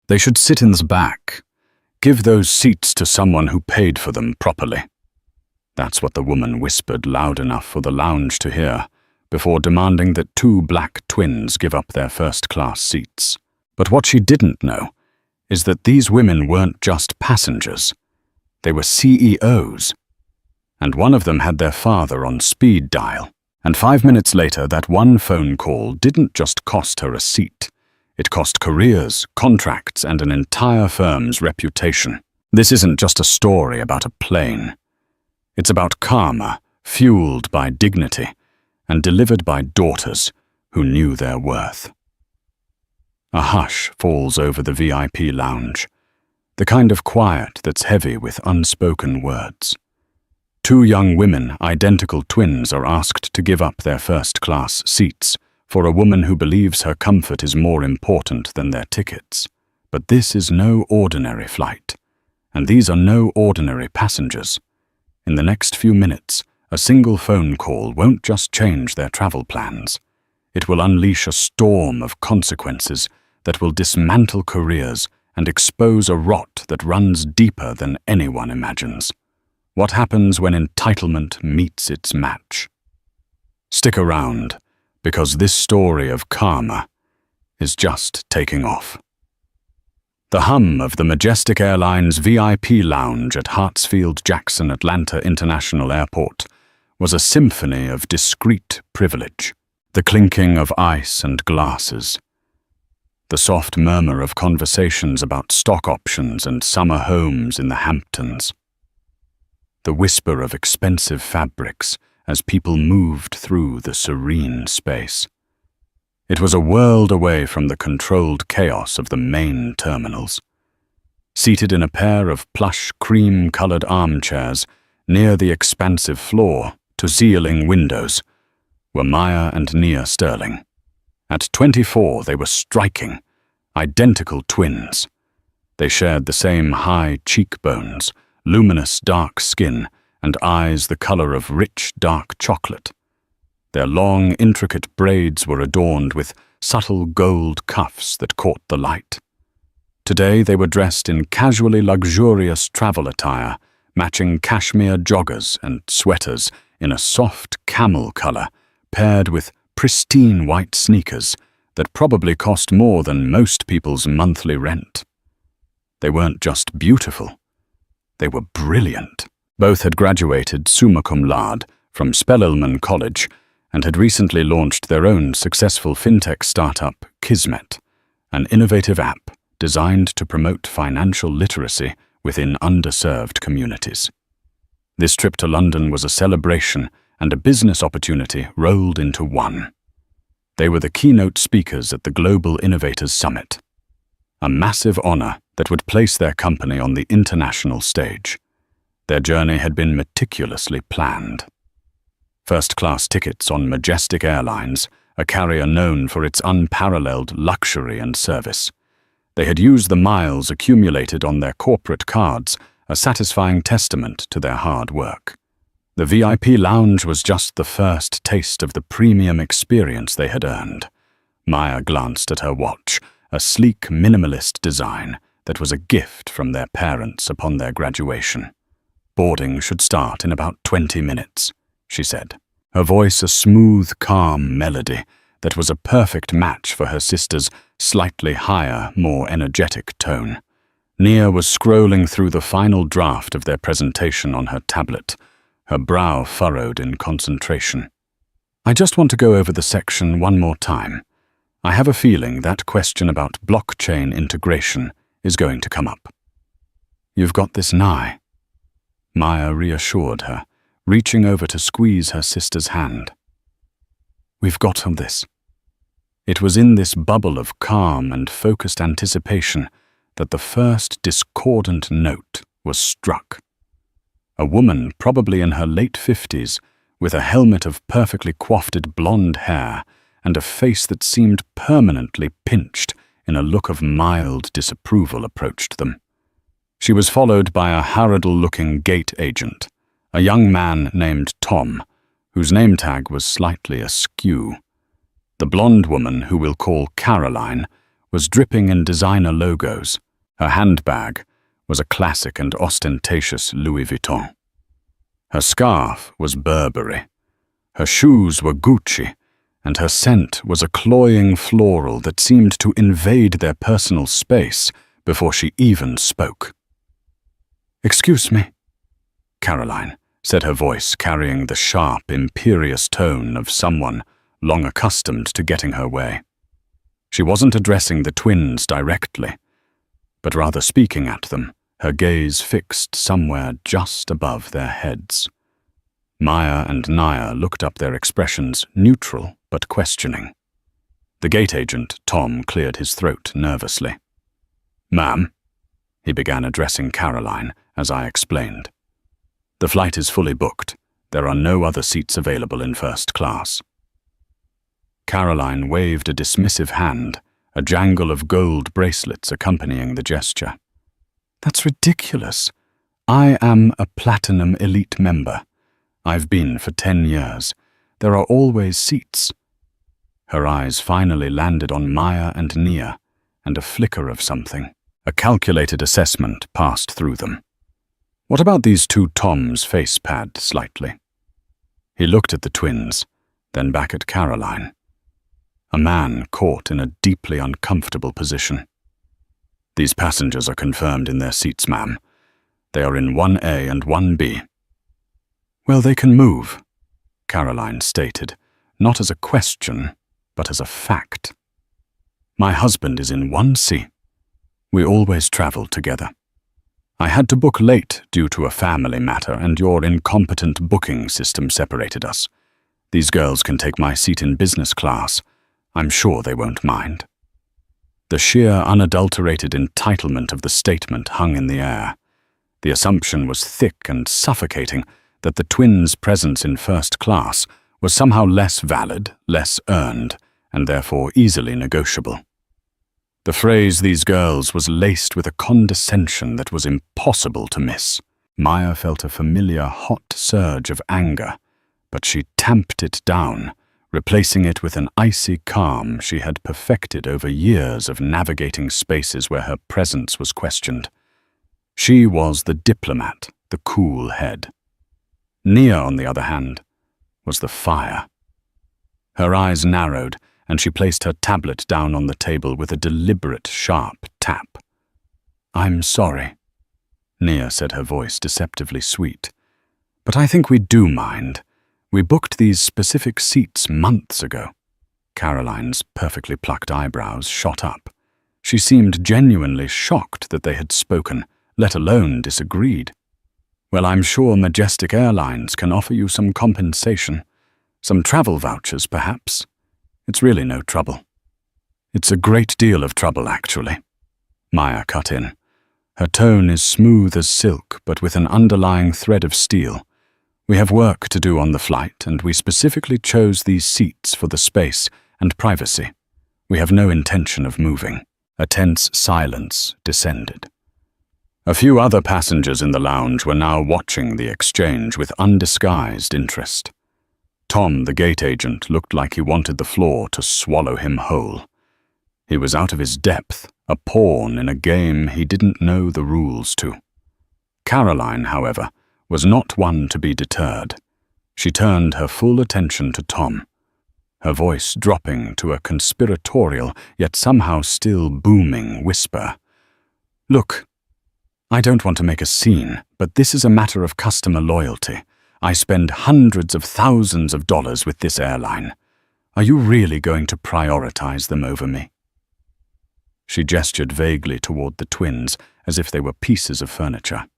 They should sit in the back. Give those seats to someone who paid for them properly. That's what the woman whispered loud enough for the lounge to hear, before demanding that two black twins give up their first-class seats. But what she didn't know is that these women weren't just passengers. They were CEOs. And one of them had their father on speed dial. And 5 minutes later, that one phone call didn't just cost her a seat. It cost careers, contracts, and an entire firm's reputation. This isn't just a story about a plane. It's about karma, fueled by dignity, and delivered by daughters who knew their worth. A hush falls over the VIP lounge, the kind of quiet that's heavy with unspoken words. Two young women, identical twins, are asked to give up their first-class seats for a woman who believes her comfort is more important than their tickets. But this is no ordinary flight, and these are no ordinary passengers. In the next few minutes, a single phone call won't just change their travel plans. It will unleash a storm of consequences that will dismantle careers and expose a rot that runs deeper than anyone imagines. What happens when entitlement meets its match? Stick around, because this story of karma is just taking off. The hum of the Majestic Airlines VIP lounge at Hartsfield-Jackson Atlanta International Airport was a symphony of discreet privilege. The clinking of ice and glasses, the soft murmur of conversations about stock options and summer homes in the Hamptons, the whisper of expensive fabrics as people moved through the serene space. It was a world away from the controlled chaos of the main terminals. Seated in a pair of plush cream-colored armchairs near the expansive floor to ceiling windows were Maya and Nia Sterling. At 24, they were striking, identical twins. They shared the same high cheekbones, luminous dark skin, and eyes the color of rich dark chocolate. Their long, intricate braids were adorned with subtle gold cuffs that caught the light. Today they were dressed in casually luxurious travel attire, matching cashmere joggers and sweaters in a soft camel color, paired with pristine white sneakers that probably cost more than most people's monthly rent. They weren't just beautiful. They were brilliant. Both had graduated summa cum laude from Spelman College and had recently launched their own successful fintech startup, Kismet, an innovative app designed to promote financial literacy within underserved communities. This trip to London was a celebration and a business opportunity rolled into one. They were the keynote speakers at the Global Innovators Summit, a massive honor that would place their company on the international stage. Their journey had been meticulously planned. First-class tickets on Majestic Airlines, a carrier known for its unparalleled luxury and service. They had used the miles accumulated on their corporate cards, a satisfying testament to their hard work. The VIP lounge was just the first taste of the premium experience they had earned. Maya glanced at her watch, a sleek minimalist design that was a gift from their parents upon their graduation. "Boarding should start in about 20 minutes, she said, her voice a smooth, calm melody that was a perfect match for her sister's slightly higher, more energetic tone. Nia was scrolling through the final draft of their presentation on her tablet, her brow furrowed in concentration. "I just want to go over the section one more time. I have a feeling that question about blockchain integration is going to come up." "You've got this, Nye," Maya reassured her, reaching over to squeeze her sister's hand. "We've got on this." It was in this bubble of calm and focused anticipation that the first discordant note was struck. A woman, probably in her late 50s, with a helmet of perfectly coiffed blonde hair and a face that seemed permanently pinched in a look of mild disapproval, approached them. She was followed by a harridan-looking gate agent, a young man named Tom, whose name tag was slightly askew. The blonde woman, who we'll call Caroline, was dripping in designer logos. Her handbag was a classic and ostentatious Louis Vuitton. Her scarf was Burberry. Her shoes were Gucci, and her scent was a cloying floral that seemed to invade their personal space before she even spoke. "Excuse me," Caroline said, her voice carrying the sharp, imperious tone of someone long accustomed to getting her way. She wasn't addressing the twins directly, but rather speaking at them, her gaze fixed somewhere just above their heads. Maya and Naya looked up, their expressions neutral but questioning. The gate agent, Tom, cleared his throat nervously. "Ma'am," he began, addressing Caroline, as I explained. "The flight is fully booked. There are no other seats available in first class." Caroline waved a dismissive hand, a jangle of gold bracelets accompanying the gesture. "That's ridiculous. I am a Platinum Elite member. I've been for 10 years. There are always seats." Her eyes finally landed on Maya and Nia, and a flicker of something, a calculated assessment, passed through them. "What about these two?" Tom's face padded slightly. He looked at the twins, then back at Caroline. A man caught in a deeply uncomfortable position. "These passengers are confirmed in their seats, ma'am. They are in 1A and 1B. "Well, they can move," Caroline stated, not as a question, but as a fact. "My husband is in 1C. We always travel together. I had to book late due to a family matter, and your incompetent booking system separated us. These girls can take my seat in business class. I'm sure they won't mind." The sheer, unadulterated entitlement of the statement hung in the air. The assumption was thick and suffocating that the twins' presence in first class was somehow less valid, less earned, and therefore easily negotiable. The phrase "these girls" was laced with a condescension that was impossible to miss. Maya felt a familiar hot surge of anger, but she tamped it down, replacing it with an icy calm she had perfected over years of navigating spaces where her presence was questioned. She was the diplomat, the cool head. Nia, on the other hand, was the fire. Her eyes narrowed, and she placed her tablet down on the table with a deliberate, sharp tap. "I'm sorry," Nia said, her voice deceptively sweet. "But I think we do mind. We booked these specific seats months ago." Caroline's perfectly plucked eyebrows shot up. She seemed genuinely shocked that they had spoken, let alone disagreed. "Well, I'm sure Majestic Airlines can offer you some compensation. Some travel vouchers, perhaps. It's really no trouble." "It's a great deal of trouble, actually," Maya cut in. Her tone is smooth as silk, but with an underlying thread of steel. "We have work to do on the flight, and we specifically chose these seats for the space and privacy. We have no intention of moving." A tense silence descended. A few other passengers in the lounge were now watching the exchange with undisguised interest. Tom, the gate agent, looked like he wanted the floor to swallow him whole. He was out of his depth, a pawn in a game he didn't know the rules to. Caroline, however, was not one to be deterred. She turned her full attention to Tom, her voice dropping to a conspiratorial yet somehow still booming whisper. "Look, I don't want to make a scene, but this is a matter of customer loyalty. I spend hundreds of thousands of dollars with this airline. Are you really going to prioritize them over me?" She gestured vaguely toward the twins, as if they were pieces of furniture.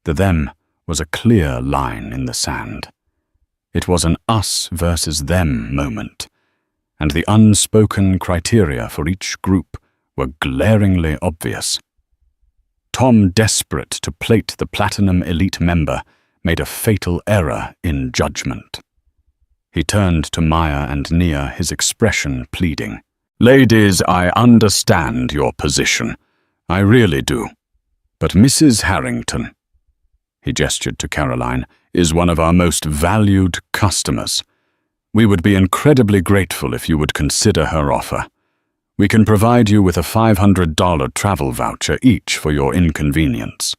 The them was a clear line in the sand. It was an us versus them moment, and the unspoken criteria for each group were glaringly obvious. Tom, desperate to plate the Platinum Elite member, made a fatal error in judgment. He turned to Maya and Nia, his expression pleading. "Ladies, I understand your position. I really do. But Mrs. Harrington," he gestured to Caroline, "is one of our most valued customers. We would be incredibly grateful if you would consider her offer. We can provide you with a $500 travel voucher each for your inconvenience.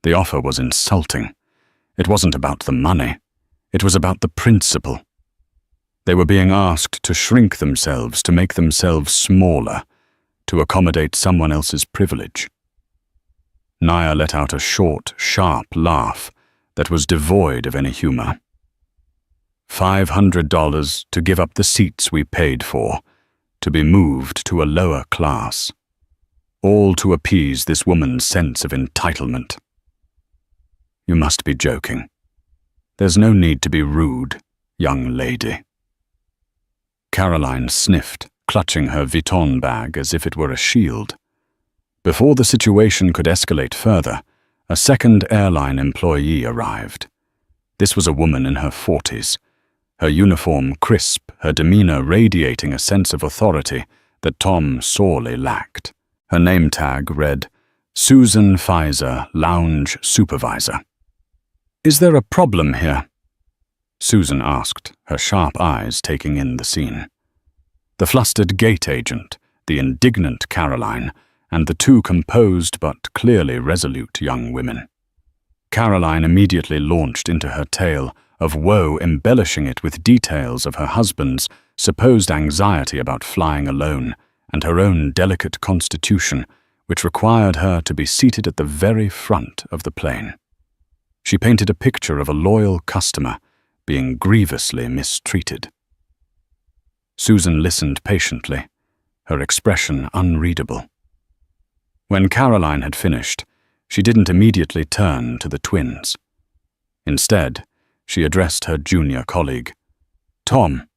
The offer was insulting. It wasn't about the money. It was about the principle. They were being asked to shrink themselves, to make themselves smaller, to accommodate someone else's privilege. Naya let out a short, sharp laugh that was devoid of any humor. $500 to give up the seats we paid for, to be moved to a lower class, all to appease this woman's sense of entitlement. You must be joking. There's no need to be rude, young lady. Caroline sniffed, clutching her Vuitton bag as if it were a shield. Before the situation could escalate further, a second airline employee arrived. This was a woman in her 40s, her uniform crisp, her demeanor radiating a sense of authority that Tom sorely lacked. Her name tag read, Susan Pfizer, Lounge Supervisor. "Is there a problem here?" Susan asked, her sharp eyes taking in the scene. The flustered gate agent, the indignant Caroline, and the two composed but clearly resolute young women. Caroline immediately launched into her tale of woe, embellishing it with details of her husband's supposed anxiety about flying alone and her own delicate constitution, which required her to be seated at the very front of the plane. She painted a picture of a loyal customer being grievously mistreated. Susan listened patiently, her expression unreadable. When Caroline had finished, she didn't immediately turn to the twins. Instead, she addressed her junior colleague. "Tom,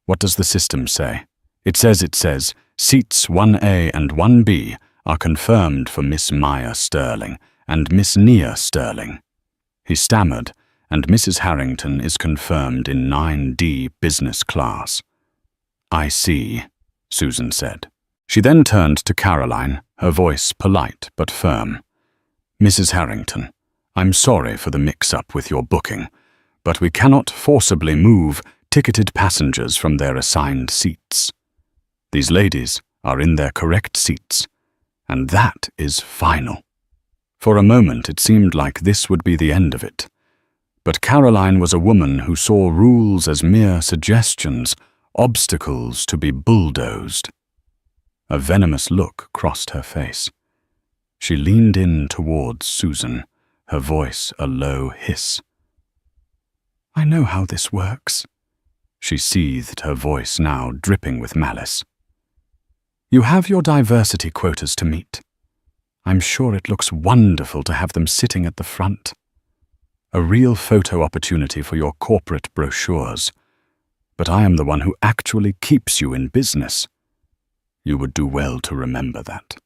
what does the system say?" It says, seats 1A and 1B are confirmed for Miss Maya Sterling and Miss Nia Sterling." He stammered, "and Mrs. Harrington is confirmed in 9D business class." "I see," Susan said. She then turned to Caroline, her voice polite but firm. "Mrs. Harrington, I'm sorry for the mix-up with your booking, but we cannot forcibly move ticketed passengers from their assigned seats. These ladies are in their correct seats, and that is final." For a moment it seemed like this would be the end of it. But Caroline was a woman who saw rules as mere suggestions, obstacles to be bulldozed. A venomous look crossed her face. She leaned in towards Susan, her voice a low hiss. "I know how this works," she seethed, her voice now dripping with malice. "You have your diversity quotas to meet. I'm sure it looks wonderful to have them sitting at the front. A real photo opportunity for your corporate brochures. But I am the one who actually keeps you in business. You would do well to remember that."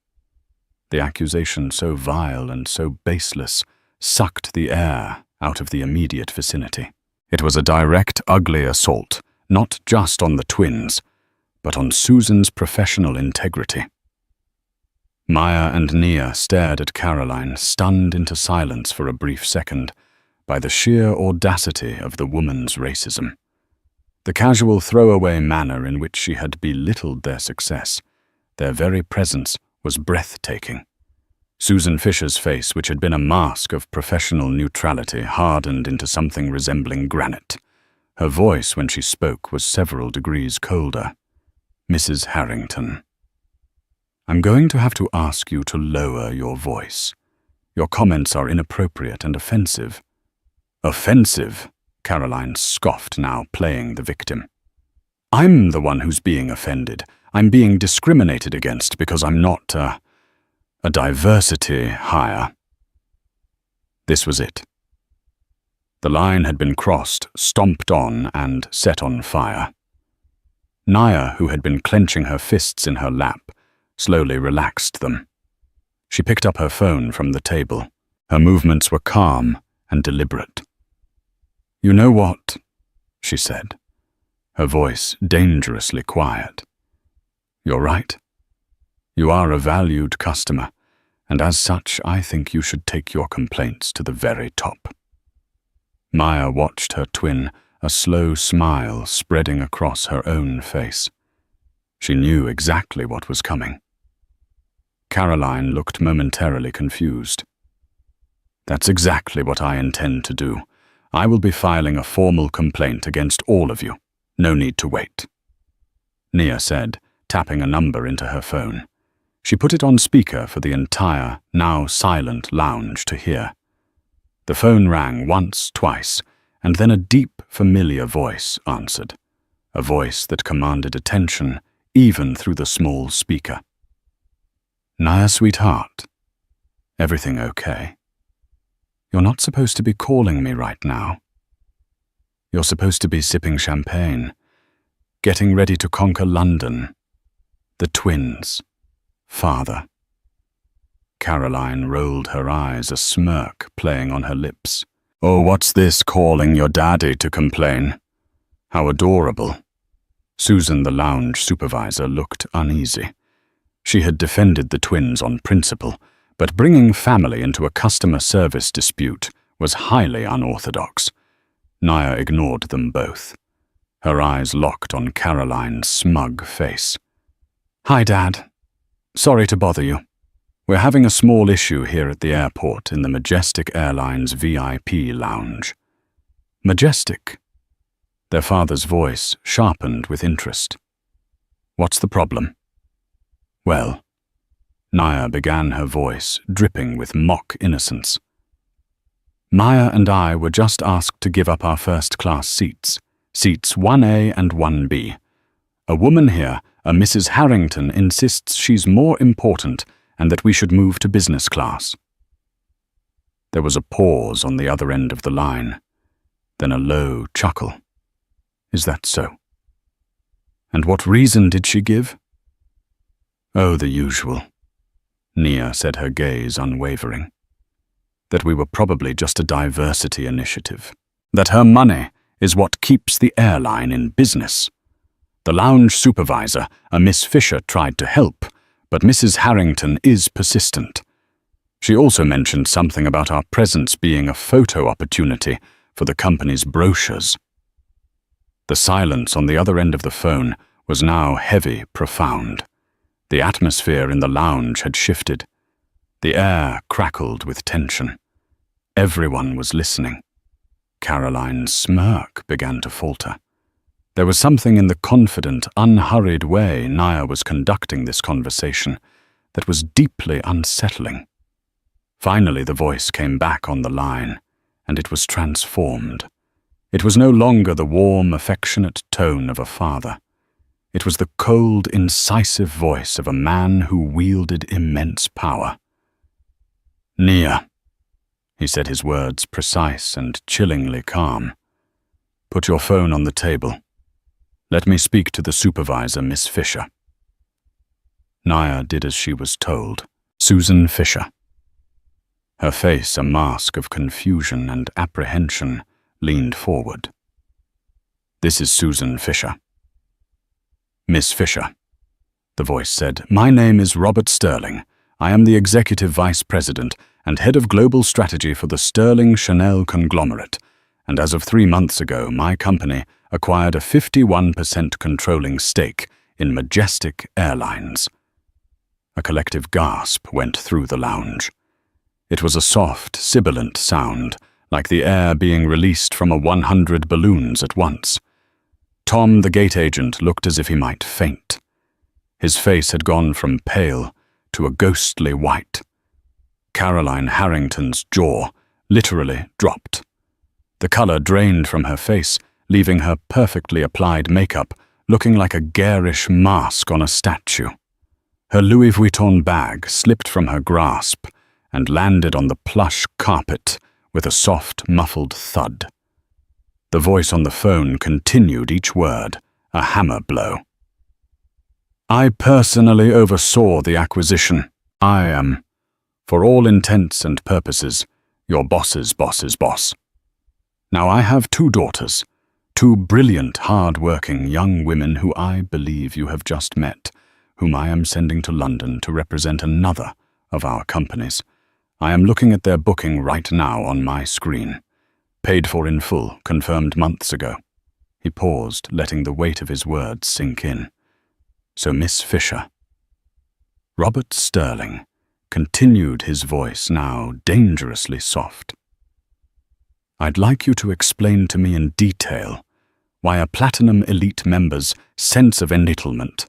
The accusation, so vile and so baseless, sucked the air out of the immediate vicinity. It was a direct, ugly assault, not just on the twins, but on Susan's professional integrity. Maya and Nia stared at Caroline, stunned into silence for a brief second by the sheer audacity of the woman's racism. The casual throwaway manner in which she had belittled their success, their very presence, was breathtaking. Susan Fisher's face, which had been a mask of professional neutrality, hardened into something resembling granite. Her voice, when she spoke, was several degrees colder. "Mrs. Harrington, I'm going to have to ask you to lower your voice. Your comments are inappropriate and offensive." "Offensive?" Caroline scoffed, now playing the victim. "I'm the one who's being offended. I'm being discriminated against because I'm not a diversity hire." This was it. The line had been crossed, stomped on, and set on fire. Naya, who had been clenching her fists in her lap, slowly relaxed them. She picked up her phone from the table. Her movements were calm and deliberate. "You know what?" she said, her voice dangerously quiet. "You're right. You are a valued customer, and as such I think you should take your complaints to the very top." Maya watched her twin, a slow smile spreading across her own face. She knew exactly what was coming. Caroline looked momentarily confused. That's exactly what I intend to do. I will be filing a formal complaint against all of you. No need to wait. Nia said, tapping a number into her phone. She put it on speaker for the entire, now silent lounge to hear. The phone rang once, twice, and then a deep, familiar voice answered. A voice that commanded attention, even through the small speaker. Nia, sweetheart. Everything okay? You're not supposed to be calling me right now. You're supposed to be sipping champagne, getting ready to conquer London. The twins. Father. Caroline rolled her eyes, a smirk playing on her lips. Oh, what's this, calling your daddy to complain? How adorable. Susan, the lounge supervisor, looked uneasy. She had defended the twins on principle, but bringing family into a customer service dispute was highly unorthodox. Nia ignored them both. Her eyes locked on Caroline's smug face. Hi, Dad. Sorry to bother you. We're having a small issue here at the airport in the Majestic Airlines VIP lounge. Majestic? Their father's voice sharpened with interest. What's the problem? Well, Nia began, her voice dripping with mock innocence. Maya and I were just asked to give up our first-class seats 1A and 1B. A woman here, a Mrs. Harrington, insists she's more important and that we should move to business class. There was a pause on the other end of the line, then a low chuckle. Is that so? And what reason did she give? Oh, the usual. Nia said, her gaze unwavering. That we were probably just a diversity initiative. That her money is what keeps the airline in business. The lounge supervisor, a Miss Fisher, tried to help, but Mrs. Harrington is persistent. She also mentioned something about our presence being a photo opportunity for the company's brochures. The silence on the other end of the phone was now heavy, profound. The atmosphere in the lounge had shifted. The air crackled with tension. Everyone was listening. Caroline's smirk began to falter. There was something in the confident, unhurried way Nia was conducting this conversation that was deeply unsettling. Finally, the voice came back on the line, and it was transformed. It was no longer the warm, affectionate tone of a father. It was the cold, incisive voice of a man who wielded immense power. Nia, he said, his words precise and chillingly calm. Put your phone on the table. Let me speak to the supervisor, Miss Fisher. Nia did as she was told. Susan Fisher. Her face, a mask of confusion and apprehension, leaned forward. This is Susan Fisher. Miss Fisher, the voice said, my name is Robert Sterling. I am the Executive Vice President and Head of Global Strategy for the Sterling Chanel conglomerate, and as of 3 months ago, my company acquired a 51% controlling stake in Majestic Airlines. A collective gasp went through the lounge. It was a soft, sibilant sound, like the air being released from 100 balloons at once. Tom, the gate agent, looked as if he might faint. His face had gone from pale to a ghostly white. Caroline Harrington's jaw literally dropped. The color drained from her face, leaving her perfectly applied makeup looking like a garish mask on a statue. Her Louis Vuitton bag slipped from her grasp and landed on the plush carpet with a soft, muffled thud. The voice on the phone continued each word, a hammer blow. I personally oversaw the acquisition. I am, for all intents and purposes, your boss's boss's boss. Now I have 2 daughters, 2 brilliant, hard-working young women who I believe you have just met, whom I am sending to London to represent another of our companies. I am looking at their booking right now on my screen. Paid for in full, confirmed months ago. He paused, letting the weight of his words sink in. So Miss Fisher. Robert Sterling continued, his voice now dangerously soft. I'd like you to explain to me in detail why a Platinum Elite member's sense of entitlement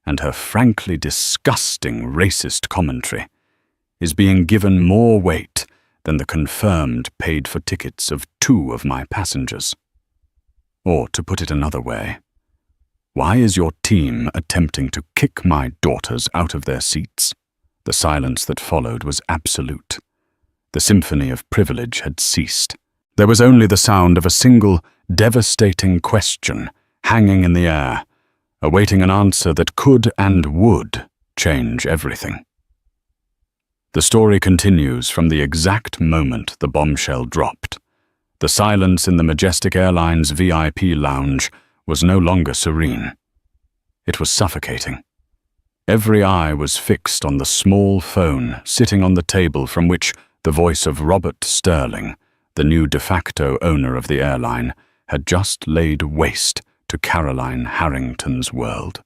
and her frankly disgusting racist commentary is being given more weight than the confirmed paid-for tickets of 2 of my passengers. Or, to put it another way, why is your team attempting to kick my daughters out of their seats? The silence that followed was absolute. The symphony of privilege had ceased. There was only the sound of a single, devastating question hanging in the air, awaiting an answer that could and would change everything. The story continues from the exact moment the bombshell dropped. The silence in the Majestic Airlines VIP lounge was no longer serene. It was suffocating. Every eye was fixed on the small phone sitting on the table from which the voice of Robert Sterling, the new de facto owner of the airline, had just laid waste to Caroline Harrington's world.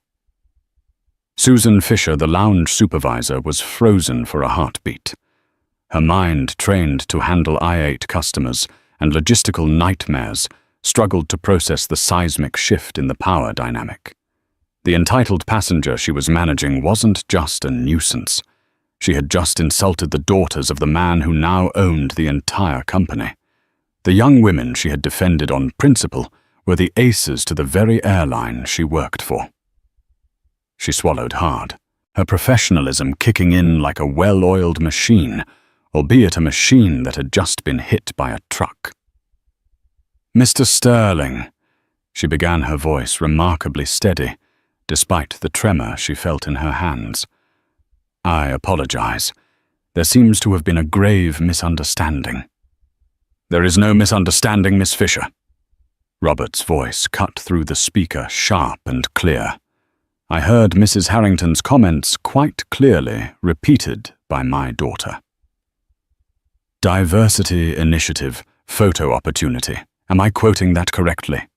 Susan Fisher, the lounge supervisor, was frozen for a heartbeat. Her mind, trained to handle I-8 customers and logistical nightmares, struggled to process the seismic shift in the power dynamic. The entitled passenger she was managing wasn't just a nuisance. She had just insulted the daughters of the man who now owned the entire company. The young women she had defended on principle were the aces to the very airline she worked for. She swallowed hard, her professionalism kicking in like a well-oiled machine, albeit a machine that had just been hit by a truck. Mr. Sterling, she began, her voice remarkably steady, despite the tremor she felt in her hands. I apologize. There seems to have been a grave misunderstanding. There is no misunderstanding, Miss Fisher. Robert's voice cut through the speaker, sharp and clear. I heard Mrs. Harrington's comments quite clearly repeated by my daughter. Diversity initiative, photo opportunity. Am I quoting that correctly?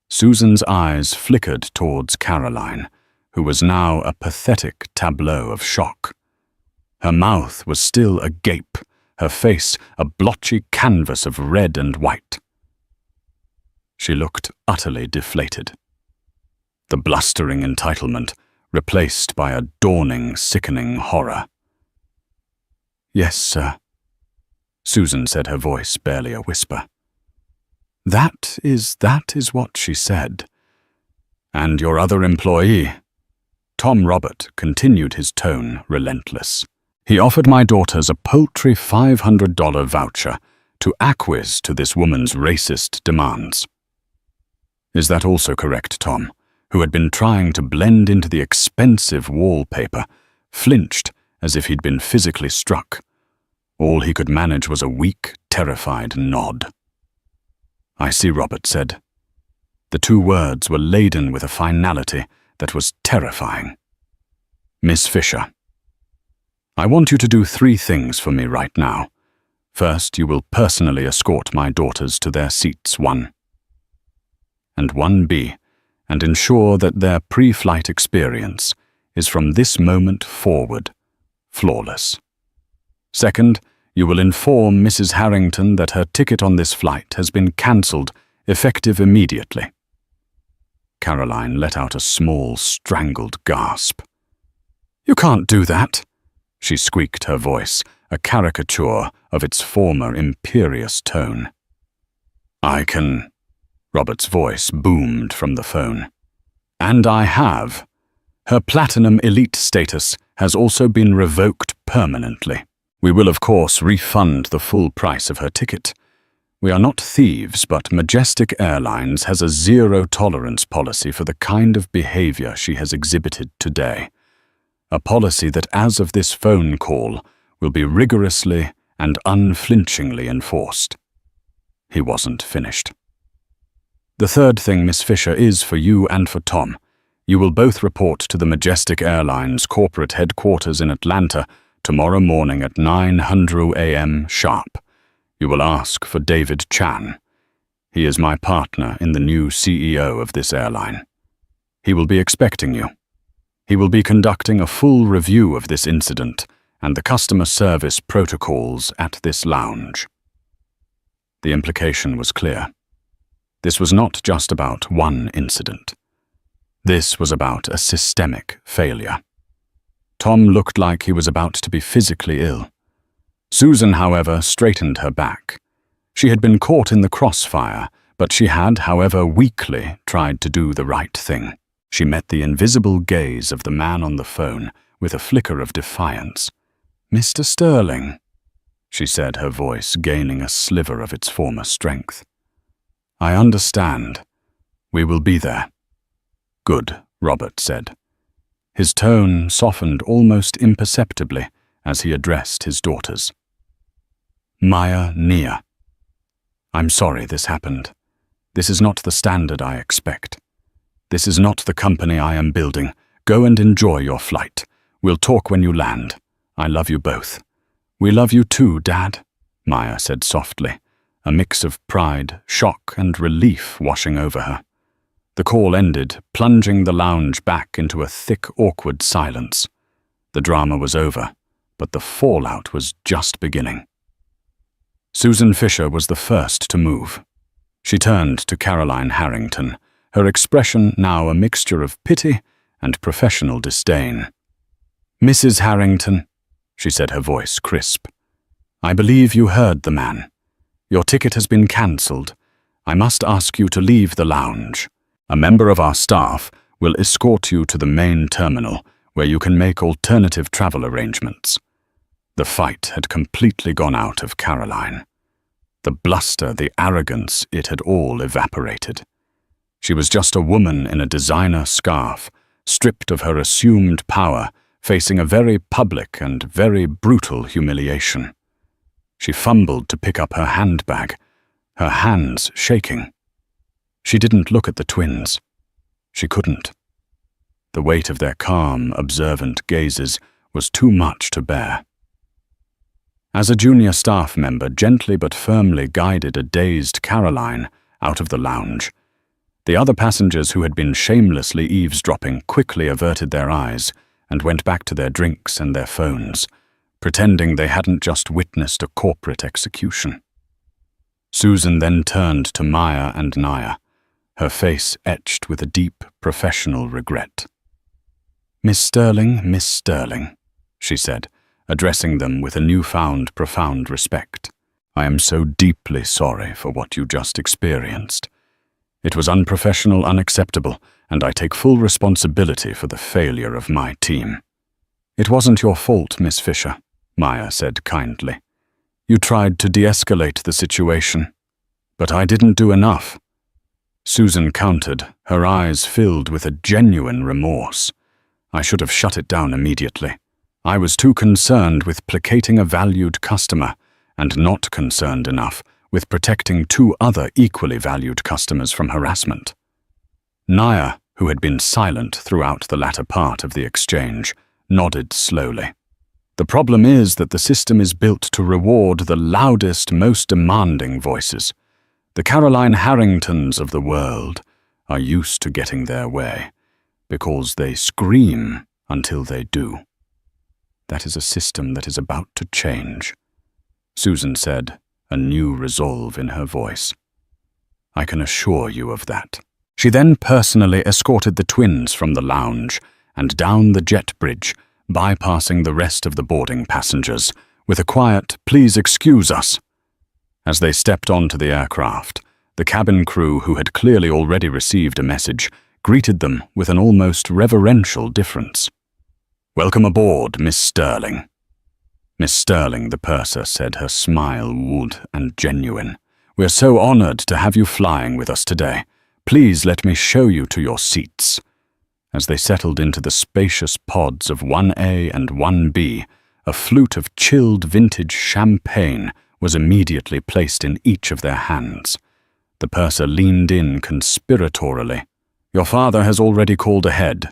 Susan's eyes flickered towards Caroline, who was now a pathetic tableau of shock. Her mouth was still agape, her face a blotchy canvas of red and white. She looked utterly deflated. The blustering entitlement replaced by a dawning, sickening horror. Yes, sir, Susan said, her voice barely a whisper. That is what she said. And your other employee? Tom Robert continued, his tone relentless. He offered my daughters a paltry $500 voucher to acquiesce to this woman's racist demands. Is that also correct, Tom, who had been trying to blend into the expensive wallpaper, flinched as if he'd been physically struck? All he could manage was a weak, terrified nod. I see, Robert said. The 2 words were laden with a finality that was terrifying. Miss Fisher, I want you to do 3 things for me right now. First, you will personally escort my daughters to their seats 1 and 1B, and ensure that their pre-flight experience is from this moment forward flawless. Second, you will inform Mrs. Harrington that her ticket on this flight has been cancelled, effective immediately. Caroline let out a small, strangled gasp. You can't do that, she squeaked, her voice a caricature of its former imperious tone. I can, Robert's voice boomed from the phone. And I have. Her Platinum Elite status has also been revoked permanently. We will, of course, refund the full price of her ticket. We are not thieves, but Majestic Airlines has a zero-tolerance policy for the kind of behavior she has exhibited today. A policy that, as of this phone call, will be rigorously and unflinchingly enforced. He wasn't finished. The third thing, Miss Fisher, is for you and for Tom. You will both report to the Majestic Airlines corporate headquarters in Atlanta tomorrow morning at 9:00 a.m. sharp. You will ask for David Chan. He is my partner in the new CEO of this airline. He will be expecting you. He will be conducting a full review of this incident and the customer service protocols at this lounge. The implication was clear. This was not just about one incident. This was about a systemic failure. Tom looked like he was about to be physically ill. Susan, however, straightened her back. She had been caught in the crossfire, but she had, however weakly, tried to do the right thing. She met the invisible gaze of the man on the phone with a flicker of defiance. "Mr. Sterling," she said, her voice gaining a sliver of its former strength. "I understand. We will be there." "Good," Robert said. His tone softened almost imperceptibly as he addressed his daughters. "Maya, Nia. I'm sorry this happened. This is not the standard I expect. This is not the company I am building. Go and enjoy your flight. We'll talk when you land. I love you both." "We love you too, Dad," Maya said softly, a mix of pride, shock, and relief washing over her. The call ended, plunging the lounge back into a thick, awkward silence. The drama was over, but the fallout was just beginning. Susan Fisher was the first to move. She turned to Caroline Harrington, her expression now a mixture of pity and professional disdain. "Mrs. Harrington," she said, her voice crisp, "I believe you heard the man. Your ticket has been cancelled. I must ask you to leave the lounge. A member of our staff will escort you to the main terminal, where you can make alternative travel arrangements." The fight had completely gone out of Caroline. The bluster, the arrogance, it had all evaporated. She was just a woman in a designer scarf, stripped of her assumed power, facing a very public and very brutal humiliation. She fumbled to pick up her handbag, her hands shaking. She didn't look at the twins. She couldn't. The weight of their calm, observant gazes was too much to bear. As a junior staff member gently but firmly guided a dazed Caroline out of the lounge, the other passengers who had been shamelessly eavesdropping quickly averted their eyes and went back to their drinks and their phones, pretending they hadn't just witnessed a corporate execution. Susan then turned to Maya and Nia, her face etched with a deep, professional regret. Miss Sterling," she said, addressing them with a newfound, profound respect. "I am so deeply sorry for what you just experienced. It was unprofessional, unacceptable, and I take full responsibility for the failure of my team." "It wasn't your fault, Miss Fisher," Maya said kindly. "You tried to de-escalate the situation, but I didn't do enough." Susan countered, her eyes filled with a genuine remorse. "I should have shut it down immediately. I was too concerned with placating a valued customer and not concerned enough with protecting two other equally valued customers from harassment." Nia, who had been silent throughout the latter part of the exchange, nodded slowly. "The problem is that the system is built to reward the loudest, most demanding voices. The Caroline Harringtons of the world are used to getting their way, because they scream until they do. That is a system that is about to change," Susan said, a new resolve in her voice. "I can assure you of that." She then personally escorted the twins from the lounge and down the jet bridge, bypassing the rest of the boarding passengers, with a quiet, "Please excuse us." As they stepped onto the aircraft, the cabin crew, who had clearly already received a message, greeted them with an almost reverential difference. "Welcome aboard, Miss Sterling." Miss Sterling, the purser said, her smile wood and genuine. "We're so honored to have you flying with us today. Please let me show you to your seats." As they settled into the spacious pods of 1A and 1B, a flute of chilled vintage champagne was immediately placed in each of their hands. The purser leaned in conspiratorially. "Your father has already called ahead,"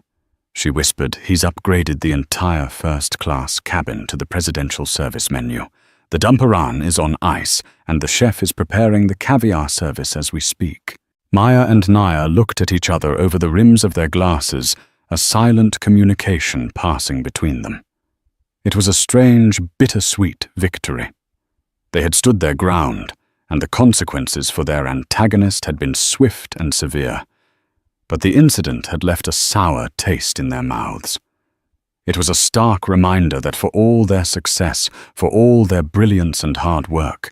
she whispered. "He's upgraded the entire first-class cabin to the presidential service menu. The dumperan is on ice, and the chef is preparing the caviar service as we speak." Maya and Nia looked at each other over the rims of their glasses a silent communication passing between them. It was a strange, bittersweet victory. They had stood their ground, and the consequences for their antagonist had been swift and severe. But the incident had left a sour taste in their mouths. It was a stark reminder that for all their success, for all their brilliance and hard work,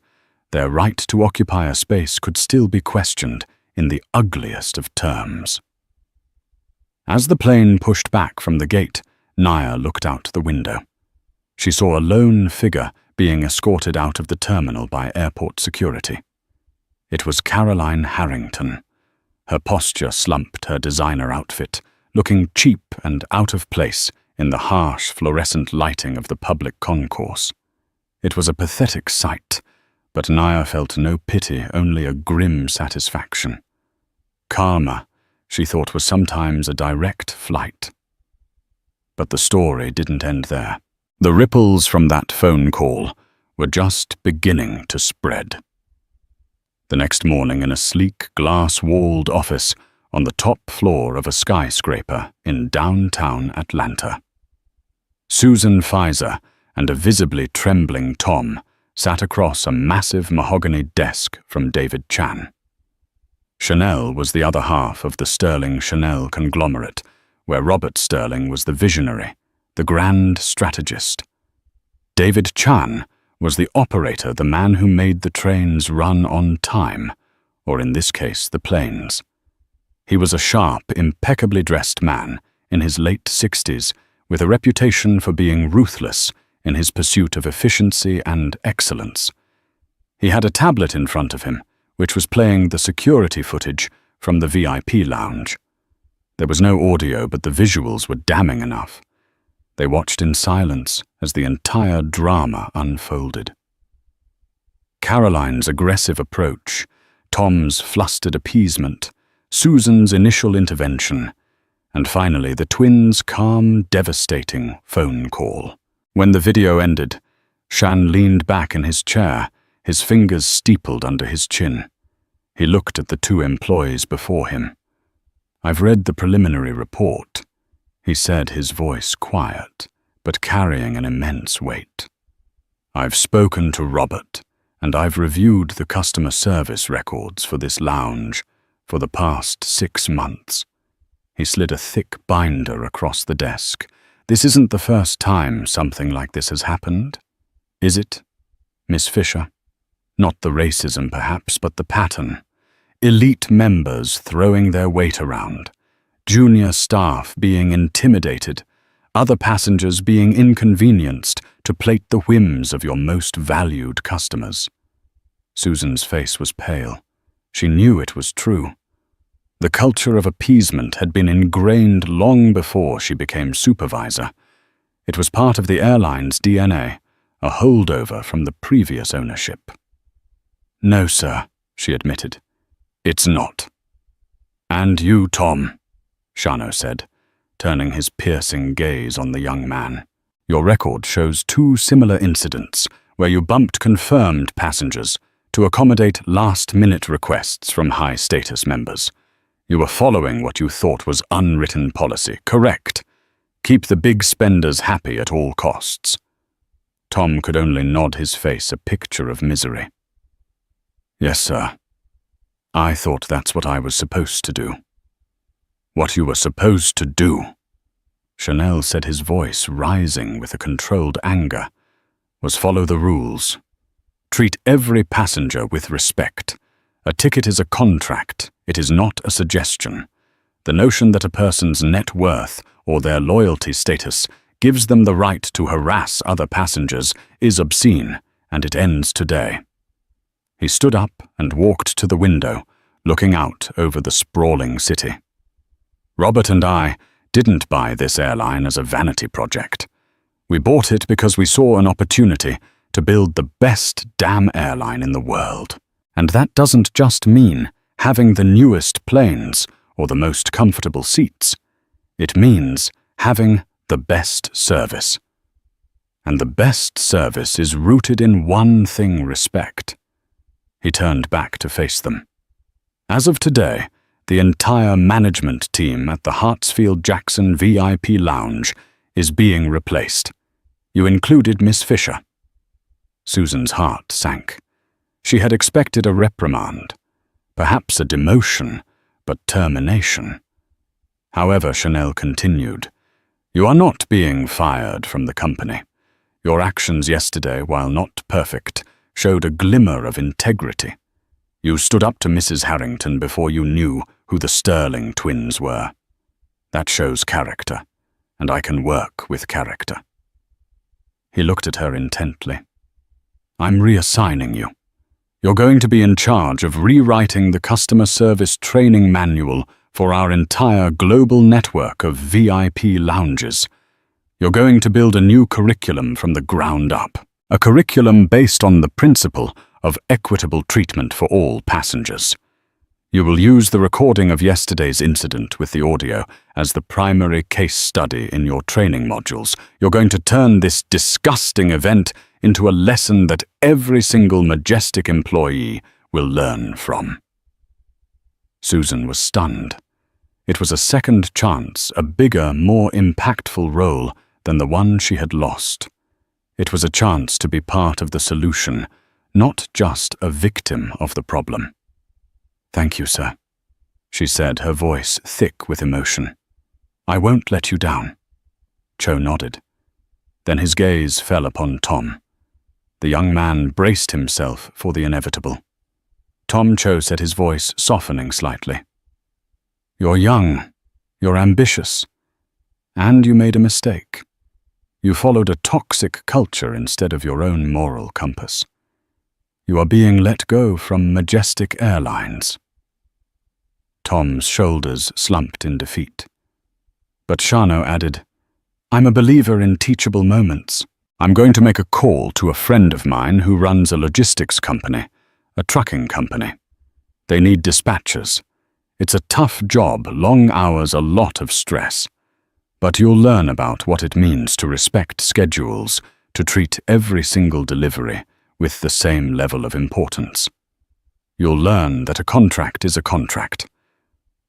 their right to occupy a space could still be questioned in the ugliest of terms. As the plane pushed back from the gate, Naya looked out the window. She saw a lone figure being escorted out of the terminal by airport security. It was Caroline Harrington. Her posture slumped her designer outfit, looking cheap and out of place in the harsh fluorescent lighting of the public concourse. It was a pathetic sight, but Naya felt no pity, only a grim satisfaction. Karma, she thought, was sometimes a direct flight. But the story didn't end there. The ripples from that phone call were just beginning to spread. The next morning, in a sleek, glass-walled office on the top floor of a skyscraper in downtown Atlanta, Susan Pfizer and a visibly trembling Tom sat across a massive mahogany desk from David Chan. Chanel was the other half of the Sterling Chanel conglomerate, where Robert Sterling was the visionary, the grand strategist. David Chan was the operator, the man who made the trains run on time, or in this case, the planes. He was a sharp, impeccably dressed man in his late 60s, with a reputation for being ruthless in his pursuit of efficiency and excellence. He had a tablet in front of him, which was playing the security footage from the VIP lounge. There was no audio, but the visuals were damning enough. They watched in silence as the entire drama unfolded. Caroline's aggressive approach, Tom's flustered appeasement, Susan's initial intervention, and finally the twins' calm, devastating phone call. When the video ended, Shan leaned back in his chair, his fingers steepled under his chin. He looked at the two employees before him. "I've read the preliminary report," he said, his voice quiet, but carrying an immense weight. "I've spoken to Robert, and I've reviewed the customer service records for this lounge for the past 6 months. He slid a thick binder across the desk. "This isn't the first time something like this has happened, is it, Miss Fisher? Not the racism, perhaps, but the pattern. Elite members throwing their weight around, junior staff being intimidated, other passengers being inconvenienced to plate the whims of your most valued customers." Susan's face was pale. She knew it was true. The culture of appeasement had been ingrained long before she became supervisor. It was part of the airline's DNA, a holdover from the previous ownership. "No, sir," she admitted. "It's not." "And you, Tom," Shano said, turning his piercing gaze on the young man. "Your record shows 2 similar incidents where you bumped confirmed passengers to accommodate last-minute requests from high-status members. You were following what you thought was unwritten policy, correct? Keep the big spenders happy at all costs." Tom could only nod his face, a picture of misery. "Yes, sir. I thought that's what I was supposed to do." "What you were supposed to do," Chanel said, his voice rising with a controlled anger, "was follow the rules. Treat every passenger with respect. A ticket is a contract, it is not a suggestion. The notion that a person's net worth or their loyalty status gives them the right to harass other passengers is obscene, and it ends today." He stood up and walked to the window, looking out over the sprawling city. "Robert and I didn't buy this airline as a vanity project. We bought it because we saw an opportunity to build the best damn airline in the world. And that doesn't just mean having the newest planes or the most comfortable seats. It means having the best service. And the best service is rooted in one thing: respect." He turned back to face them. "As of today, The entire management team at the Hartsfield-Jackson VIP Lounge is being replaced. You included Miss Fisher." Susan's heart sank. She had expected a reprimand, perhaps a demotion, but termination. However, Chanel continued, "You are not being fired from the company. Your actions yesterday, while not perfect, showed a glimmer of integrity. You stood up to Mrs. Harrington before you knew who the Sterling twins were. That shows character, and I can work with character." He looked at her intently. "I'm reassigning you. You're going to be in charge of rewriting the customer service training manual for our entire global network of VIP lounges. You're going to build a new curriculum from the ground up, a curriculum based on the principle of equitable treatment for all passengers. You will use the recording of yesterday's incident with the audio as the primary case study in your training modules. You're going to turn this disgusting event into a lesson that every single Majestic employee will learn from." Susan was stunned. It was a second chance, a bigger, more impactful role than the one she had lost. It was a chance to be part of the solution, not just a victim of the problem. "Thank you, sir," she said, her voice thick with emotion. "I won't let you down." Cho nodded. Then his gaze fell upon Tom. The young man braced himself for the inevitable. Tom Cho said, his voice softening slightly, "You're young, you're ambitious, and you made a mistake. You followed a toxic culture instead of your own moral compass. You are being let go from Majestic Airlines." Tom's shoulders slumped in defeat. But Shano added, "I'm a believer in teachable moments. I'm going to make a call to a friend of mine who runs a logistics company, a trucking company. They need dispatchers. It's a tough job, long hours, a lot of stress. But you'll learn about what it means to respect schedules, to treat every single delivery with the same level of importance. You'll learn that a contract is a contract.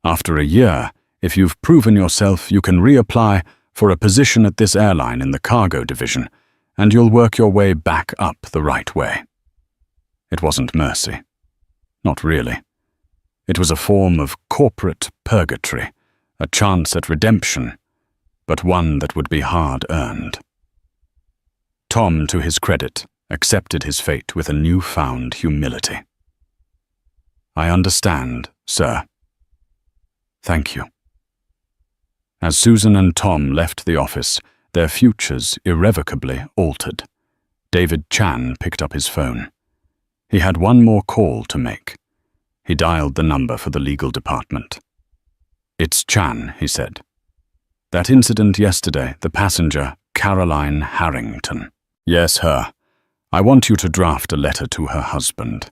After a year, if you've proven yourself, you can reapply for a position at this airline in the cargo division, and you'll work your way back up the right way." It wasn't mercy. Not really. It was a form of corporate purgatory, a chance at redemption, but one that would be hard-earned. Tom, to his credit, accepted his fate with a newfound humility. "I understand, sir. Thank you." As Susan and Tom left the office, their futures irrevocably altered. David Chan picked up his phone. He had one more call to make. He dialed the number for the legal department. "It's Chan," he said. "That incident yesterday, the passenger, Caroline Harrington." "Yes, her. I want you to draft a letter to her husband.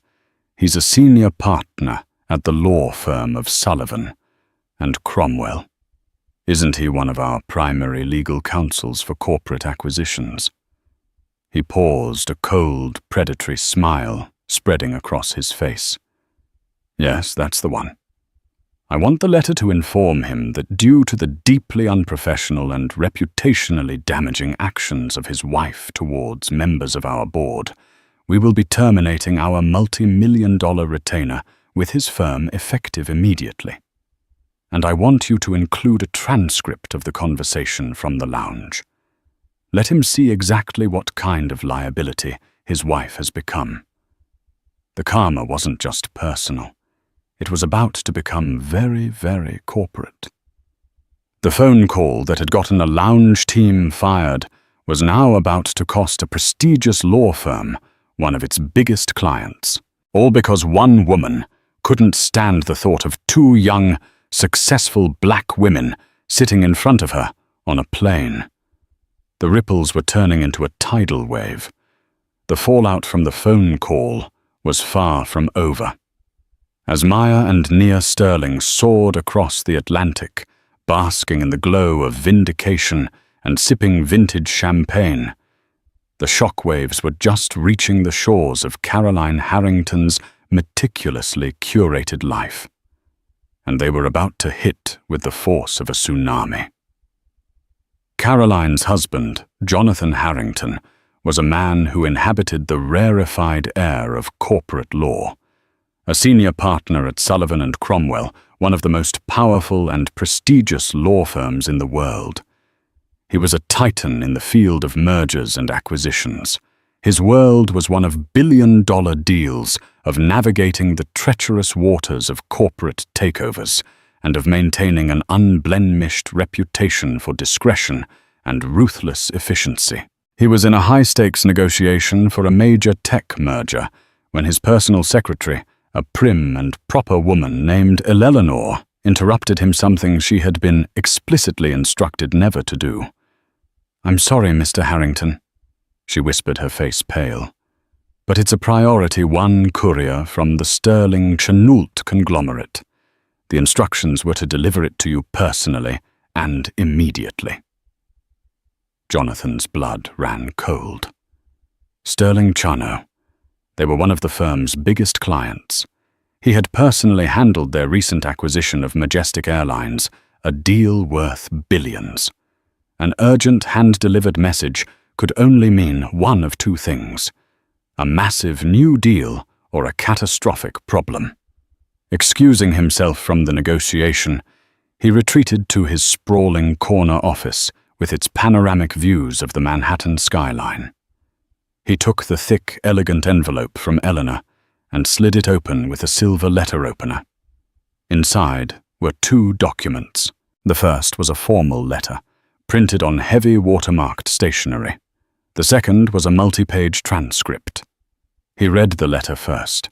He's a senior partner at the law firm of Sullivan and Cromwell. Isn't he one of our primary legal counsels for corporate acquisitions?" He paused, a cold, predatory smile spreading across his face. "Yes, that's the one. I want the letter to inform him that due to the deeply unprofessional and reputationally damaging actions of his wife towards members of our board, we will be terminating our multi-million-dollar retainer with his firm effective immediately. And I want you to include a transcript of the conversation from the lounge. Let him see exactly what kind of liability his wife has become." The karma wasn't just personal. It was about to become very, very corporate. The phone call that had gotten a lounge team fired was now about to cost a prestigious law firm one of its biggest clients, all because one woman couldn't stand the thought of two young, successful black women sitting in front of her on a plane. The ripples were turning into a tidal wave. The fallout from the phone call was far from over. As Maya and Nia Sterling soared across the Atlantic, basking in the glow of vindication and sipping vintage champagne, the shockwaves were just reaching the shores of Caroline Harrington's meticulously curated life. and they were about to hit with the force of a tsunami. Caroline's husband, Jonathan Harrington, was a man who inhabited the rarefied air of corporate law. A senior partner at Sullivan and Cromwell, one of the most powerful and prestigious law firms in the world. He was a titan in the field of mergers and acquisitions. His world was one of billion-dollar deals, of navigating the treacherous waters of corporate takeovers, and of maintaining an unblemished reputation for discretion and ruthless efficiency. He was in a high-stakes negotiation for a major tech merger when his personal secretary, a prim and proper woman named Eleanor, interrupted him something she had been explicitly instructed never to do. "I'm sorry, Mr. Harrington," she whispered, her face pale, "but it's a priority 1 courier from the Sterling Chenault conglomerate. The instructions were to deliver it to you personally and immediately." Jonathan's blood ran cold. Sterling Chenault. They were one of the firm's biggest clients. He had personally handled their recent acquisition of Majestic Airlines, a deal worth billions. An urgent hand-delivered message could only mean one of two things: a massive new deal or a catastrophic problem. Excusing himself from the negotiation, he retreated to his sprawling corner office with its panoramic views of the Manhattan skyline. He took the thick, elegant envelope from Eleanor and slid it open with a silver letter opener. Inside were 2 documents. The first was a formal letter, printed on heavy watermarked stationery. The second was a multi-page transcript. He read the letter first.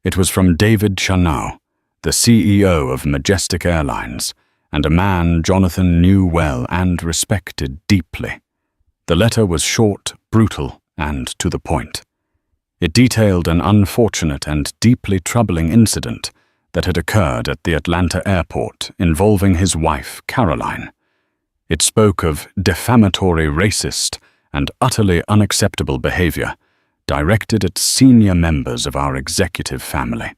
It was from David Chenault, the CEO of Majestic Airlines, and a man Jonathan knew well and respected deeply. The letter was short, brutal, and to the point. It detailed an unfortunate and deeply troubling incident that had occurred at the Atlanta airport involving his wife, Caroline. It spoke of defamatory, racist, and utterly unacceptable behavior directed at senior members of our executive family.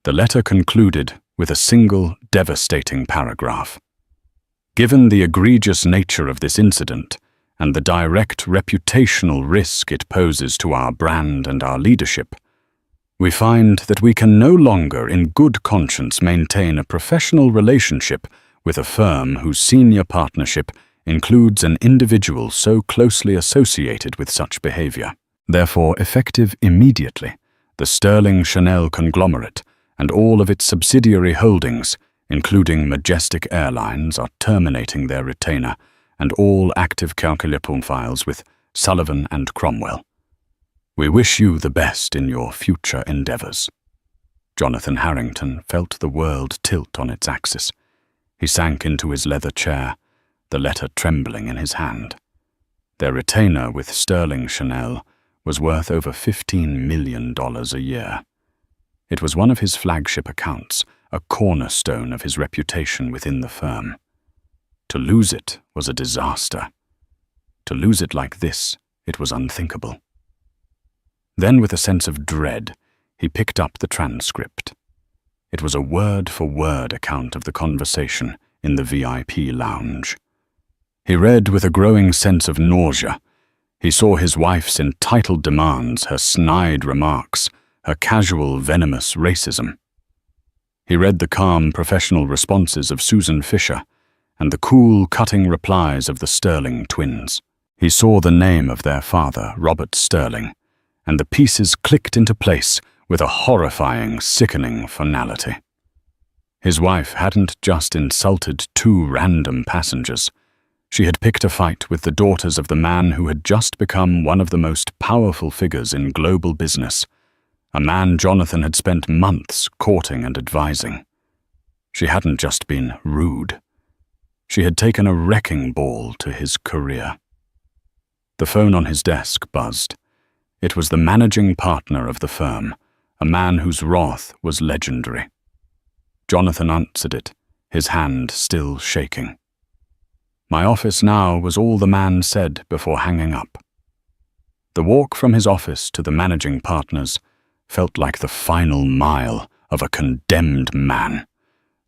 The letter concluded with a single devastating paragraph. "Given the egregious nature of this incident and the direct reputational risk it poses to our brand and our leadership, we find that we can no longer in good conscience maintain a professional relationship with a firm whose senior partnership includes an individual so closely associated with such behavior. Therefore, effective immediately, the Sterling Chenault conglomerate and all of its subsidiary holdings, including Majestic Airlines, are terminating their retainer and all active calculation files with Sullivan and Cromwell. We wish you the best in your future endeavors." Jonathan Harrington felt the world tilt on its axis. He sank into his leather chair, the letter trembling in his hand. Their retainer with Sterling Chenault was worth over $15 million a year. It was one of his flagship accounts, a cornerstone of his reputation within the firm. To lose it was a disaster. To lose it like this, it was unthinkable. Then, with a sense of dread, he picked up the transcript. It was a word-for-word account of the conversation in the VIP lounge. He read with a growing sense of nausea. He saw his wife's entitled demands, her snide remarks, her casual, venomous racism. He read the calm, professional responses of Susan Fisher and the cool, cutting replies of the Sterling twins. He saw the name of their father, Robert Sterling, and the pieces clicked into place with a horrifying, sickening finality. His wife hadn't just insulted 2 random passengers. She had picked a fight with the daughters of the man who had just become one of the most powerful figures in global business, a man Jonathan had spent months courting and advising. She hadn't just been rude. She had taken a wrecking ball to his career. The phone on his desk buzzed. It was the managing partner of the firm, a man whose wrath was legendary. Jonathan answered it, his hand still shaking. "My office now," was all the man said before hanging up. The walk from his office to the managing partners felt like the final mile of a condemned man.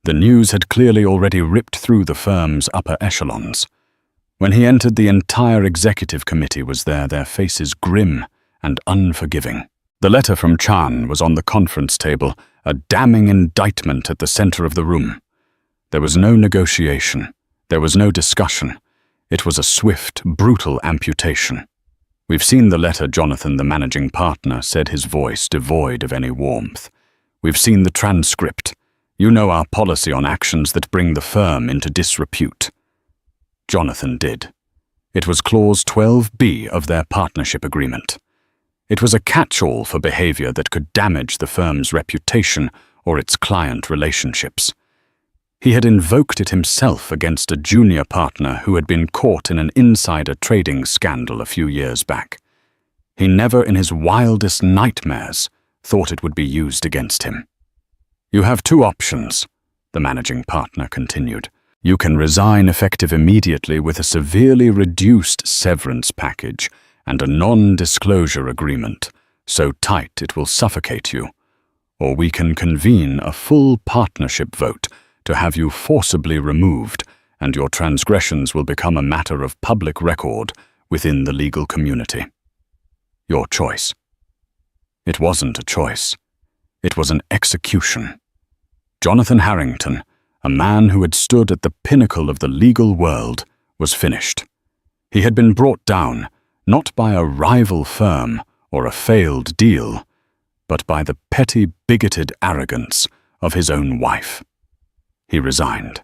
The news had clearly already ripped through the firm's upper echelons. When he entered, the entire executive committee was there, their faces grim and unforgiving. The letter from Chan was on the conference table, a damning indictment at the center of the room. There was no negotiation. There was no discussion. It was a swift, brutal amputation. "We've seen the letter, Jonathan," the managing partner said, his voice devoid of any warmth. "We've seen the transcript. You know our policy on actions that bring the firm into disrepute." Jonathan did. It was Clause 12B of their partnership agreement. It was a catch-all for behavior that could damage the firm's reputation or its client relationships. He had invoked it himself against a junior partner who had been caught in an insider trading scandal a few years back. He never in his wildest nightmares thought it would be used against him. "You have two options," the managing partner continued. "You can resign effective immediately with a severely reduced severance package and a non-disclosure agreement, so tight it will suffocate you. Or we can convene a full partnership vote to have you forcibly removed, and your transgressions will become a matter of public record within the legal community. Your choice." It wasn't a choice. It was an execution. Jonathan Harrington, a man who had stood at the pinnacle of the legal world, was finished. He had been brought down, not by a rival firm or a failed deal, but by the petty, bigoted arrogance of his own wife. He resigned.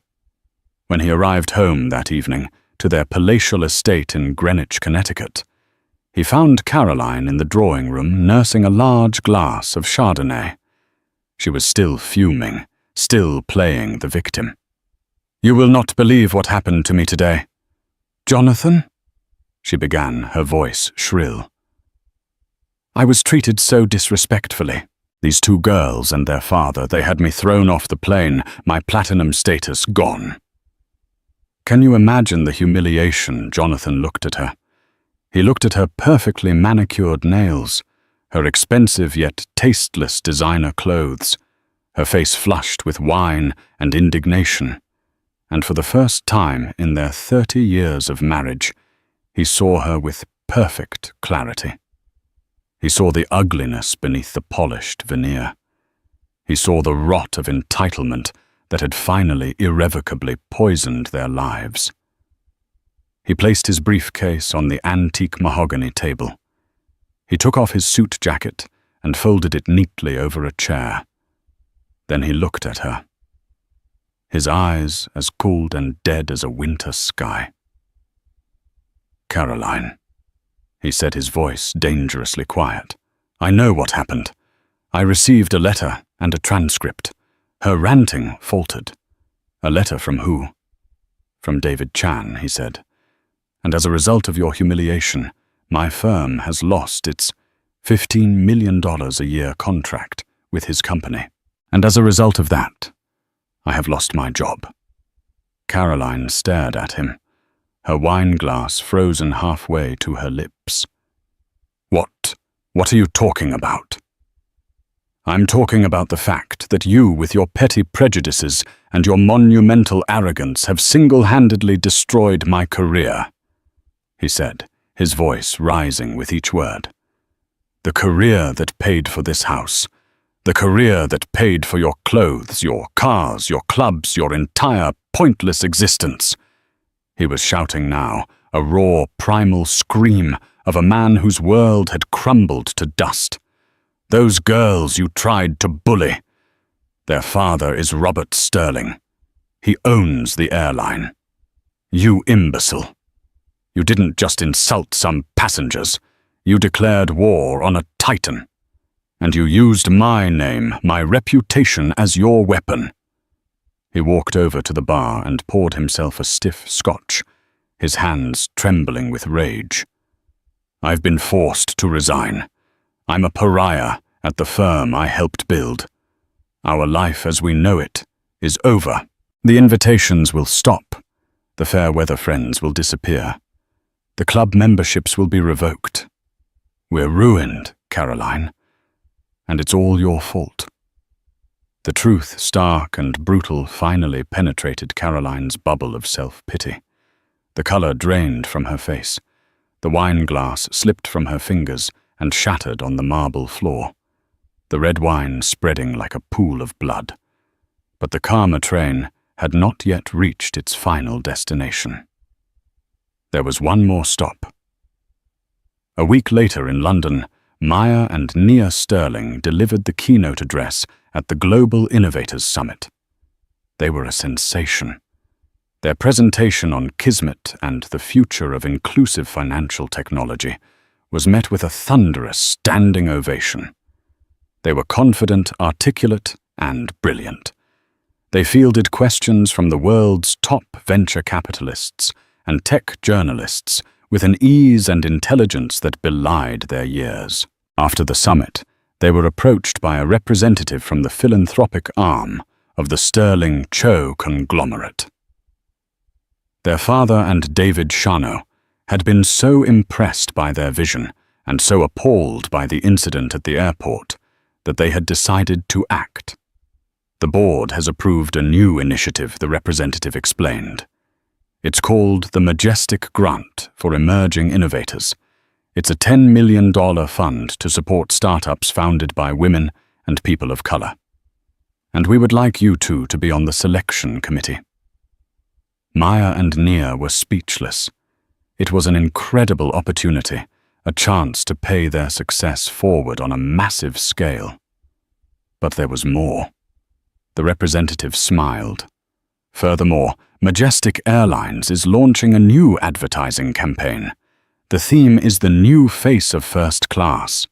When he arrived home that evening, to their palatial estate in Greenwich, Connecticut, he found Caroline in the drawing room nursing a large glass of Chardonnay. She was still fuming, still playing the victim. "You will not believe what happened to me today." "Jonathan?" she began, her voice shrill. "I was treated so disrespectfully. These two girls and their father, they had me thrown off the plane, my platinum status gone." Can you imagine the humiliation? Jonathan looked at her. He looked at her perfectly manicured nails, her expensive yet tasteless designer clothes, her face flushed with wine and indignation, and for the first time in their 30 years of marriage, he saw her with perfect clarity. He saw the ugliness beneath the polished veneer. He saw the rot of entitlement that had finally irrevocably poisoned their lives. He placed his briefcase on the antique mahogany table. He took off his suit jacket and folded it neatly over a chair. Then he looked at her, his eyes as cold and dead as a winter sky. "Caroline," he said, his voice dangerously quiet. "I know what happened. I received a letter and a transcript." Her ranting faltered. "A letter from who?" "From David Chan," he said. "And as a result of your humiliation, my firm has lost its $15 million a year contract with his company. And as a result of that, I have lost my job." Caroline stared at him, her wine glass frozen halfway to her lips. What are you talking about?" "I'm talking about the fact that you, with your petty prejudices and your monumental arrogance, have single-handedly destroyed my career," he said, his voice rising with each word. "The career that paid for this house, the career that paid for your clothes, your cars, your clubs, your entire pointless existence." He was shouting now, a raw, primal scream of a man whose world had crumbled to dust. "Those girls you tried to bully. Their father is Robert Sterling. He owns the airline. You imbecile. You didn't just insult some passengers. You declared war on a titan. And you used my name, my reputation, as your weapon." He walked over to the bar and poured himself a stiff scotch, his hands trembling with rage. "I've been forced to resign. I'm a pariah at the firm I helped build. Our life as we know it is over. The invitations will stop. The fair weather friends will disappear. The club memberships will be revoked. We're ruined, Caroline. And it's all your fault." The truth, stark and brutal, finally penetrated Caroline's bubble of self-pity. The color drained from her face. The wine glass slipped from her fingers and shattered on the marble floor, the red wine spreading like a pool of blood. But the Karma train had not yet reached its final destination. There was one more stop. A week later in London, Maya and Nia Sterling delivered the keynote address at the Global Innovators Summit. They were a sensation. Their presentation on Kismet and the future of inclusive financial technology was met with a thunderous standing ovation. They were confident, articulate, and brilliant. They fielded questions from the world's top venture capitalists and tech journalists with an ease and intelligence that belied their years. After the summit, they were approached by a representative from the philanthropic arm of the Sterling Cho conglomerate. Their father and David Shano had been so impressed by their vision and so appalled by the incident at the airport that they had decided to act. The board has approved a new initiative, the representative explained. It's called the Majestic Grant for Emerging Innovators. It's a $10 million fund to support startups founded by women and people of color. And we would like you two to be on the selection committee. Maya and Nia were speechless. It was an incredible opportunity, a chance to pay their success forward on a massive scale. But there was more. The representative smiled. Furthermore, Majestic Airlines is launching a new advertising campaign. The theme is the new face of first class.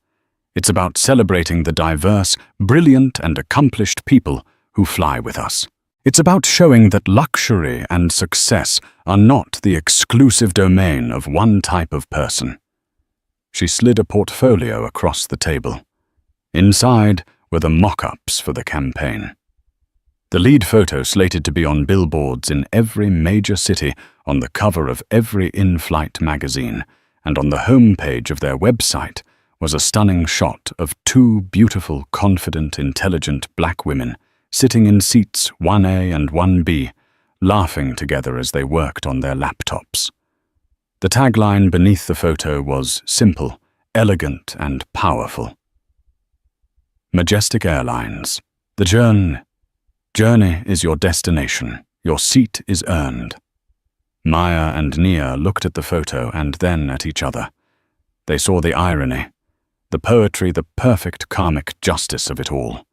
It's about celebrating the diverse, brilliant, and accomplished people who fly with us. It's about showing that luxury and success are not the exclusive domain of one type of person. She slid a portfolio across the table. Inside were the mock-ups for the campaign. The lead photo slated to be on billboards in every major city, on the cover of every in-flight magazine, and on the homepage of their website was a stunning shot of two beautiful, confident, intelligent black women sitting in seats 1A and 1B, laughing together as they worked on their laptops. The tagline beneath the photo was simple, elegant, and powerful. Majestic Airlines. The journey is your destination. Your seat is earned. Maya and Nia looked at the photo and then at each other. They saw the irony, the poetry, the perfect karmic justice of it all.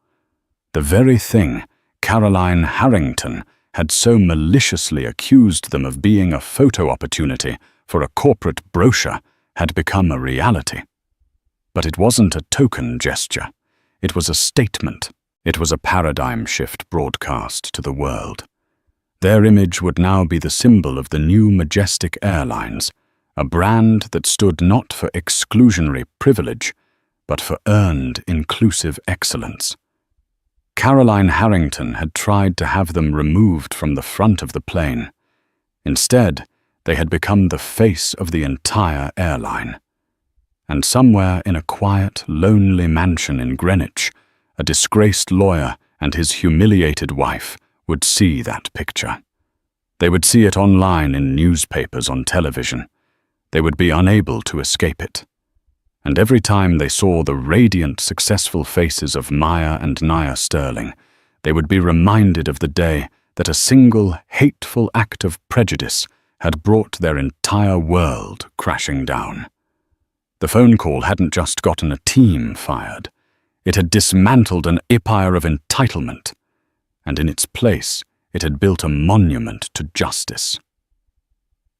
The very thing Caroline Harrington had so maliciously accused them of being a photo opportunity for a corporate brochure had become a reality. But it wasn't a token gesture. It was a statement. It was a paradigm shift broadcast to the world. Their image would now be the symbol of the new Majestic Airlines, a brand that stood not for exclusionary privilege, but for earned inclusive excellence. Caroline Harrington had tried to have them removed from the front of the plane. Instead, they had become the face of the entire airline. And somewhere in a quiet, lonely mansion in Greenwich, a disgraced lawyer and his humiliated wife would see that picture. They would see it online in newspapers, on television. They would be unable to escape it. And every time they saw the radiant, successful faces of Maya and Nia Sterling, they would be reminded of the day that a single, hateful act of prejudice had brought their entire world crashing down. The phone call hadn't just gotten a team fired. It had dismantled an empire of entitlement, and in its place, it had built a monument to justice.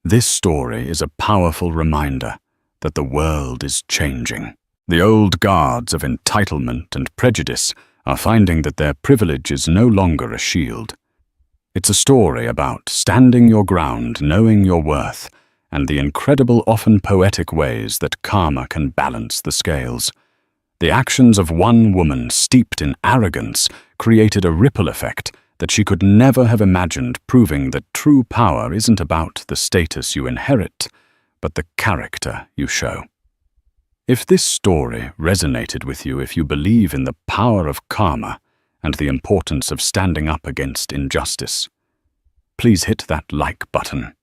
This story is a powerful reminder that the world is changing. The old guards of entitlement and prejudice are finding that their privilege is no longer a shield. It's a story about standing your ground, knowing your worth, and the incredible, often poetic ways that karma can balance the scales. The actions of one woman steeped in arrogance created a ripple effect that she could never have imagined, proving that true power isn't about the status you inherit, but the character you show. If this story resonated with you, if you believe in the power of karma and the importance of standing up against injustice. Please hit that like button.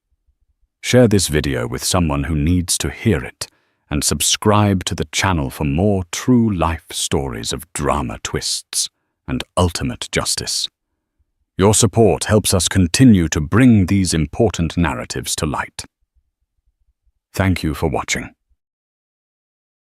Share this video with someone who needs to hear it, and subscribe to the channel for more true life stories of drama twists and ultimate justice. Your support helps us continue to bring these important narratives to light. Thank you for watching.